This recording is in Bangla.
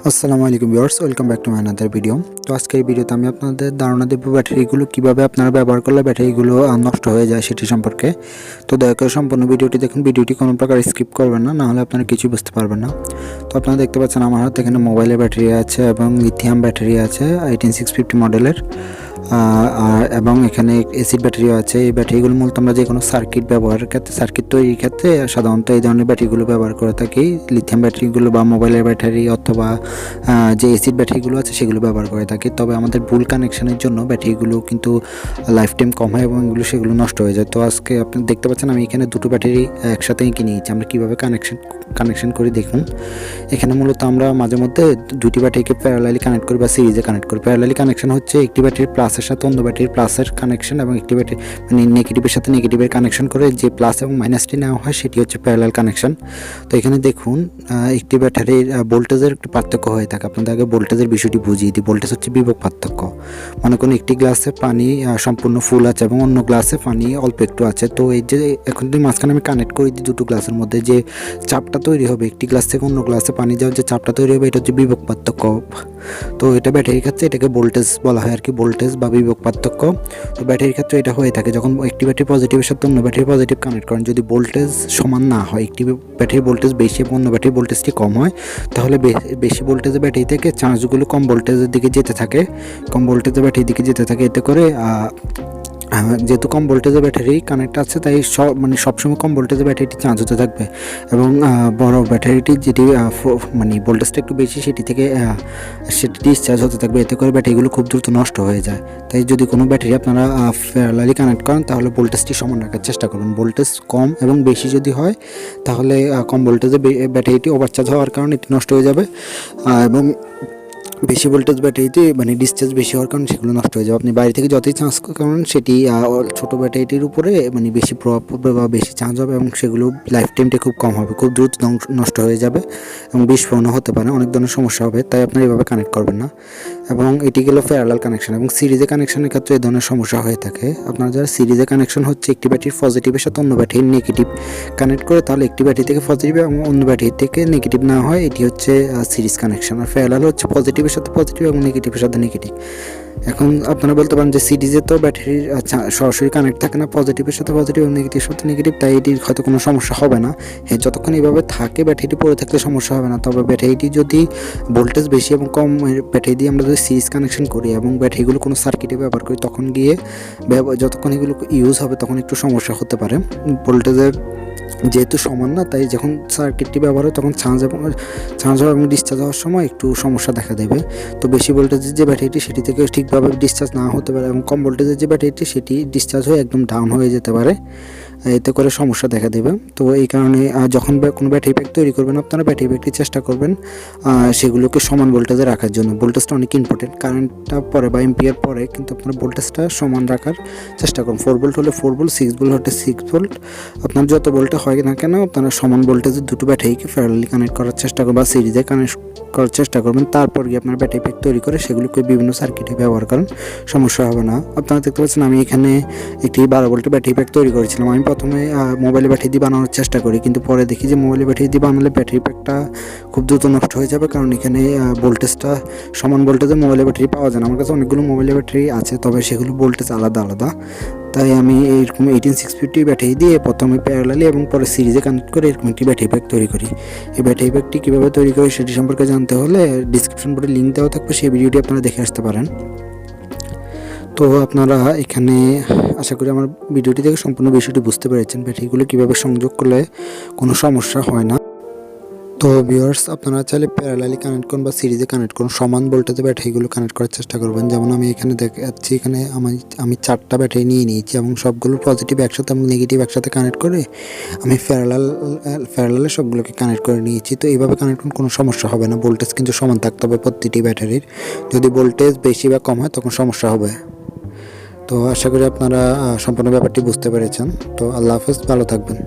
আসসালামু আলাইকুম viewers, welcome back to my another video. তো আজকের এই ভিডিওতে আমি আপনাদের ধারণা দেব ব্যাটারিগুলো কীভাবে আপনারা ব্যবহার করলে ব্যাটারিগুলো নষ্ট হয়ে যায় সেটি সম্পর্কে। তো দয়া করে সম্পূর্ণ ভিডিওটি দেখুন, ভিডিওটি কোনো প্রকার স্কিপ করবেন না, নাহলে আপনারা কিছুই বুঝতে পারবেন না। তো আপনারা দেখতে পাচ্ছেন আমার হাতে এখানে মোবাইলের ব্যাটারি আছে এবং লিথিয়াম ব্যাটারি আছে 18650 মডেলের, এবং এখানে এসিড ব্যাটারিও আছে। এই ব্যাটারিগুলো মূলত আমরা যে কোনো সার্কিট ব্যবহারের ক্ষেত্রে, সার্কিট তৈরির ক্ষেত্রে সাধারণত এই ধরনের ব্যাটারিগুলো ব্যবহার করে থাকি। লিথিয়াম ব্যাটারিগুলো বা মোবাইলের ব্যাটারি অথবা যে এসিড ব্যাটারিগুলো আছে সেগুলো ব্যবহার করে থাকি। তবে আমাদের ভুল কানেকশনের জন্য ব্যাটারিগুলো কিন্তু লাইফ টাইম কম হয় এবং সেগুলো নষ্ট হয়ে যায়। তো আজকে আপনি দেখতে পাচ্ছেন আমি এখানে দুটো ব্যাটারি একসাথে কিনে নিয়েছি। আমরা কীভাবে কানেকশন করি দেখুন। এখানে মূলত আমরা মাঝে মধ্যে দুটি ব্যাটারিকে প্যারালালি কানেক্ট করি বা সিরিজে কানেক্ট করি। প্যারালালি কানেকশন হচ্ছে একটি ব্যাটারির প্লাসের সাথে অন্য ব্যাটারির প্লাসের কানেকশন, এবং একটি ব্যাটারি মানে নেগেটিভের সাথে নেগেটিভের কানেকশন করে যে প্লাস এবং মাইনাসটি নেওয়া হয় সেটি হচ্ছে প্যারালাল কানেকশন। তো এখানে দেখুন একটি ব্যাটারির ভোল্টেজের একটু পার্থক্য হয়ে থাকে। আপনাদের আগে ভোল্টেজের বিষয়টি বুঝিয়ে দিই। ভোল্টেজ হচ্ছে বিভব পার্থক্য। মনে করুন একটি গ্লাসে পানি সম্পূর্ণ ফুল আছে এবং অন্য গ্লাসে পানি অল্প একটু আছে। তো এই যে এখন যদি মাঝখানে আমি কানেক্ট করে দিই দুটো গ্লাসের মধ্যে, যে চাপটা তৈরি হবে একটি গ্লাস থেকে অন্য গ্লাসে পানি যাওয়ার যে চাপটা তৈরি হবে এটা হচ্ছে বিভব পার্থক্য। তো এটা ব্যাটারির ক্ষেত্রে এটাকে ভোল্টেজ বলা হয় আর কি, ভোল্টেজ বা বিভব পার্থক্য। তো ব্যাটারির ক্ষেত্রে এটা হয়ে থাকে যখন একটি ব্যাটারি পজিটিভের সাথে অন্য ব্যাটারি পজিটিভ কানেক্ট করেন, যদি ভোল্টেজ সমান না হয়, একটি ব্যাটারির ভোল্টেজ বেশি এবং অন্য ব্যাটারির ভোল্টেজটি কম হয়, তাহলে বেশি ভোল্টেজের ব্যাটারি থেকে চার্জগুলো কম ভোল্টেজের দিকে যেতে থাকে, কম ভোল্টেজের ব্যাটারির দিকে যেতে থাকে। এতে করে যেহেতু কম ভোল্টেজের ব্যাটারি কানেক্ট আছে, তাই সবসময় কম ভোল্টেজের ব্যাটারিটি চার্জ হতে থাকবে, এবং বড় ব্যাটারিটি যেটি ভোল্টেজটা একটু বেশি সেটি থেকে সেটি ডিসচার্জ হতে থাকবে। এতে করে ব্যাটারিগুলো খুব দ্রুত নষ্ট হয়ে যায়। তাই যদি কোনো ব্যাটারি আপনারা প্যারালালি কানেক্ট করেন তাহলে ভোল্টেজটি সমান রাখার চেষ্টা করুন। ভোল্টেজ কম এবং বেশি যদি হয় তাহলে কম ভোল্টেজে ব্যাটারিটি ওভারচার্জ হওয়ার কারণে এটি নষ্ট হয়ে যাবে, এবং বেশি ভোল্টেজ ব্যাটারিতে ডিসচার্জ বেশি হওয়ার কারণে সেগুলো নষ্ট হয়ে যাবে। আপনি বাইরে থেকে যতই চার্জ করেন সেটি ছোটো ব্যাটারিটির উপরে বেশি প্রভাব পড়বে বা বেশি চার্জ হবে, এবং সেগুলো লাইফ টাইমটা খুব কম হবে, খুব দ্রুত নষ্ট হয়ে যাবে এবং বিস্ফোরণ হতে পারে, অনেক ধরনের সমস্যা হবে। তাই আপনারা এভাবে কানেক্ট করবেন না। এবং এটি গেল প্যারালাল কানেকশন। এবং সিরিজে কানেকশনের ক্ষেত্রে এই ধরনের সমস্যা হয়ে থাকে। আপনারা যারা সিরিজে কানেকশন হচ্ছে একটি ব্যাটারির পজিটিভের সাথে অন্য ব্যাটারির নেগেটিভ কানেক্ট করে, তাহলে একটি ব্যাটারি থেকে পজিটিভ এবং অন্য ব্যাটারি থেকে নেগেটিভ না হয়, এটি হচ্ছে সিরিজ কানেকশন। আর প্যারালাল হচ্ছে পজিটিভের সাথে পজিটিভ এবং নেগেটিভের সাথে নেগেটিভ। এখন আপনারা বলতে পারেন যে সিরিজে তো ব্যাটারির সরাসরি কানেক্ট থাকে না পজিটিভের সাথে পজিটিভ এবং নেগেটিভের সাথে নেগেটিভ, তাই এটির হয়তো কোনো সমস্যা হবে না। হ্যাঁ, যতক্ষণ এইভাবে থাকে ব্যাটারিটি পড়ে থাকলে সমস্যা হবে না। তবে ব্যাটারিটি যদি ভোল্টেজ বেশি এবং কম ব্যাটারি দিয়ে আমরা যদি সিরিজ কানেকশন করি এবং ব্যাটারিগুলো কোনো সার্কিটে ব্যবহার করি, তখন গিয়ে যতক্ষণ এগুলো ইউজ হবে তখন একটু সমস্যা হতে পারে। ভোল্টেজের যেহেতু সমান না, তাই যখন সার্কিটটি ব্যবহার হয় তখন চার্জ হওয়া এবং ডিসচার্জ হওয়ার সময় একটু সমস্যা দেখা দেবে। তো বেশি ভোল্টেজের যে ব্যাটারিটি সেটি থেকে ঠিকভাবে ডিসচার্জ না হতে পারে, এবং কম ভোল্টেজের যে ব্যাটারিটি সেটি ডিসচার্জ হয়ে একদম ডাউন হয়ে যেতে পারে, এতে করে সমস্যা দেখা দেবে। তো এই কারণে যখন কোনো ব্যাটারি প্যাক তৈরি করবেন আপনারা ব্যাটারি প্যাকটি চেষ্টা করবেন সেগুলোকে সমান ভোল্টেজে রাখার জন্য। ভোল্টেজটা অনেক ইম্পর্টেন্ট, কারেন্টটা পরে বা এম্পিয়ার পরে, কিন্তু আপনারা ভোল্টেজটা সমান রাখার চেষ্টা করুন। 4 ভোল্ট হলে 4 ভোল্ট, 6 ভোল্ট হলে 6 ভোল্ট, আপনার যত ভোল্টে হয় না কেন আপনারা সমান ভোল্টেজের দুটো ব্যাটারিকে প্যারালালি কানেক্ট করার চেষ্টা করবেন বা সিরিজে কানেক্ট করার চেষ্টা করবেন। তারপর গিয়ে আপনার ব্যাটারি প্যাক তৈরি করে সেগুলোকে বিভিন্ন সার্কিটে ব্যবহার করেন, সমস্যা হবে না। আপনারা দেখতে পাচ্ছেন আমি এখানে একটি 12 ভোল্টের ব্যাটারি প্যাক তৈরি করেছিলাম। আমি প্রথমে মোবাইলের ব্যাটারি দিয়ে বানানোর চেষ্টা করি, কিন্তু পরে দেখি যে মোবাইলের ব্যাটারি দিয়ে বানালে ব্যাটারি প্যাকটা খুব দ্রুত নষ্ট হয়ে যাবে, কারণ এখানে ভোল্টেজটা সমান ভোল্টেজে মোবাইলের ব্যাটারি পাওয়া যায় না। আমার কাছে অনেকগুলো মোবাইলের ব্যাটারি আছে, তবে সেগুলো ভোল্টেজ আলাদা আলাদা। তাই আমি এরকম 18650 ব্যাটারি দিয়ে প্রথমে প্যারালালি এবং পরে সিরিজে কানেক্ট করে এরকম একটি ব্যাটারি প্যাক তৈরি করি। এই ব্যাটারি প্যাকটি কীভাবে তৈরি করি সেটি সম্পর্কে জানতে হলে ডিসক্রিপশন বোর্ডে লিঙ্ক দেওয়া থাকবে, সেই ভিডিওটি আপনারা দেখে আসতে পারেন। তো আপনারা এখানে আশা করি আমার ভিডিওটি থেকে সম্পূর্ণ বিষয়টি বুঝতে পেরেছেন, ব্যাটারিগুলো কীভাবে সংযোগ করলে কোনো সমস্যা হয় না। তো ভিউয়ার্স, আপনারা চাইলে প্যারালালি কানেক্ট করুন বা সিরিজে কানেক্ট করুন, সমান ভোল্টেজে ব্যাটারিগুলো কানেক্ট করার চেষ্টা করবেন। যেমন আমি এখানে দেখাচ্ছি, এখানে আমি 4টা ব্যাটারি নিয়ে নিয়েছি এবং সবগুলো পজিটিভ একসাথে এবং নেগেটিভ একসাথে কানেক্ট করে আমি প্যারালালে সবগুলোকে কানেক্ট করে নিয়েছি। তো এইভাবে কানেক্ট করুন, কোনো সমস্যা হবে না। ভোল্টেজ কিন্তু সমান থাকতে হবে প্রতিটি ব্যাটারির। যদি ভোল্টেজ বেশি বা কম হয় তখন সমস্যা হবে। তো আশা করি আপনারা সম্পূর্ণ ব্যাপারটি বুঝতে পেরেছেন। তো আল্লাহ হাফেজ, ভালো থাকবেন।